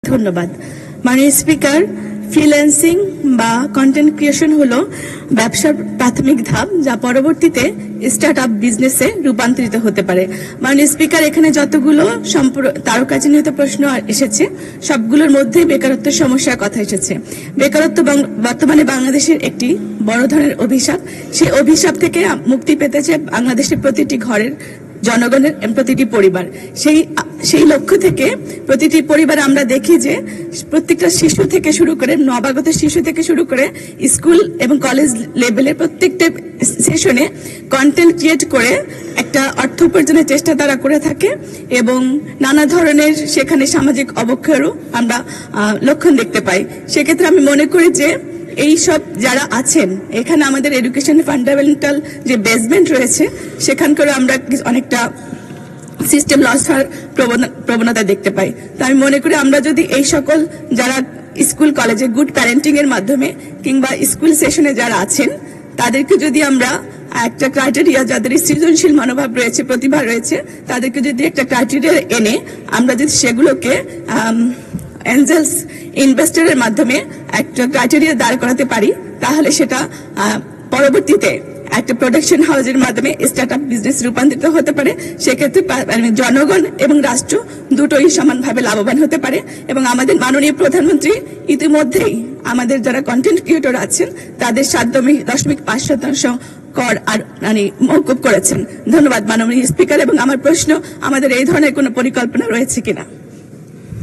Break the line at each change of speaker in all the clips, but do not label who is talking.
ধন্যবাদ। মাননীয় speaker, freelancing বা কন্টেন্ট ক্রিয়েশন হলো ব্যবসার প্রাথমিক ধাপ, যা পরবর্তীতে স্টার্ট আপ বিজনেসে রূপান্তরিত হতে পারে। মাননীয় স্পিকার, এখানে যতগুলো তারকাচিহ্নিত প্রশ্ন এসেছে সবগুলোর মধ্যেই বেকারত্বের সমস্যার কথা এসেছে। বেকারত্ব বর্তমানে বাংলাদেশের একটি বড় ধরনের অভিশাপ। সেই অভিশাপ থেকে মুক্তি পেতে চায় বাংলাদেশের প্রতিটি ঘরের জনগণের প্রতিটি পরিবার। সেই লক্ষ্য থেকে প্রতিটি পরিবারে আমরা দেখি যে প্রত্যেকটা শিশু থেকে শুরু করে নবাগত শিশু থেকে শুরু করে স্কুল এবং কলেজ লেভেলের প্রত্যেকটা সেশনে কন্টেন্ট ক্রিয়েট করে একটা অর্থ উপার্জনের চেষ্টা তারা করে থাকে এবং নানা ধরনের সেখানে সামাজিক অবক্ষয়েরও আমরা লক্ষণ দেখতে পাই। সেক্ষেত্রে আমি মনে করি যে এই সব যারা আছেন এখানে আমাদের এডুকেশন ফান্ডামেন্টাল যে বেসমেন্ট রয়েছে সেখানকার আমরা অনেকটা সিস্টেম লস হওয়ার প্রবণতা দেখতে পাই। তো আমি মনে করি আমরা যদি এই সকল যারা স্কুল কলেজে গুড প্যারেন্টিং এর মাধ্যমে কিংবা স্কুল সেশনে যারা আছেন তাদেরকে যদি আমরা একটা ক্রাইটেরিয়া, যাদের সৃজনশীল মনোভাব রয়েছে, প্রতিভা রয়েছে, তাদেরকে যদি একটা ক্রাইটেরিয়া এনে আমরা যদি সেগুলোকে এঞ্জেলস ইনভেস্টরের মাধ্যমে একটা ক্রাইটেরিয়া দাঁড় করাতে পারি, তাহলে সেটা পরবর্তীতে একটা প্রোডাকশন হাউসের মাধ্যমে স্টার্ট আপ বিজনেস রূপান্তরিত হতে পারে। সেক্ষেত্রে জনগণ এবং রাষ্ট্র দুটোই সমানভাবে লাভবান হতে পারে। এবং আমাদের মাননীয় প্রধানমন্ত্রী ইতিমধ্যেই আমাদের যারা কন্টেন্ট ক্রিয়েটর আছেন তাদের 7.5% কর আর মওকুফ করেছেন। ধন্যবাদ মাননীয় স্পিকার। এবং আমার প্রশ্ন, আমাদের এই ধরনের কোনো পরিকল্পনা রয়েছে কিনা?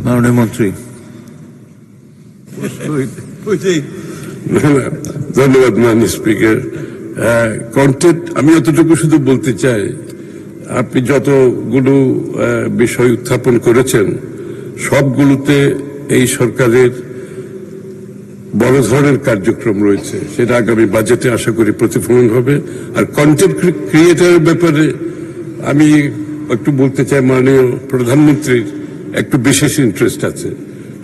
মাননীয় মন্ত্রী।
ধন্যবাদ মাননীয় স্পিকার। কন্টেন্ট আমি এতটুকু শুধু বলতে চাই, আপনি যতগুলো বিষয় উত্থাপন করেছেন সবগুলোতে এই সরকারের বড় ধরনের কার্যক্রম রয়েছে, সেটা আগামী বাজেটে আশা করি প্রতিফলন হবে। আর কন্টেন্ট ক্রিয়েটারের ব্যাপারে আমি একটু বলতে চাই, মাননীয় প্রধানমন্ত্রীর একটু বিশেষ ইন্টারেস্ট আছে,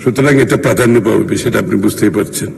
সুতরাং এটা প্রাধান্য পাবে, সেটা আপনি বুঝতেই পারছেন।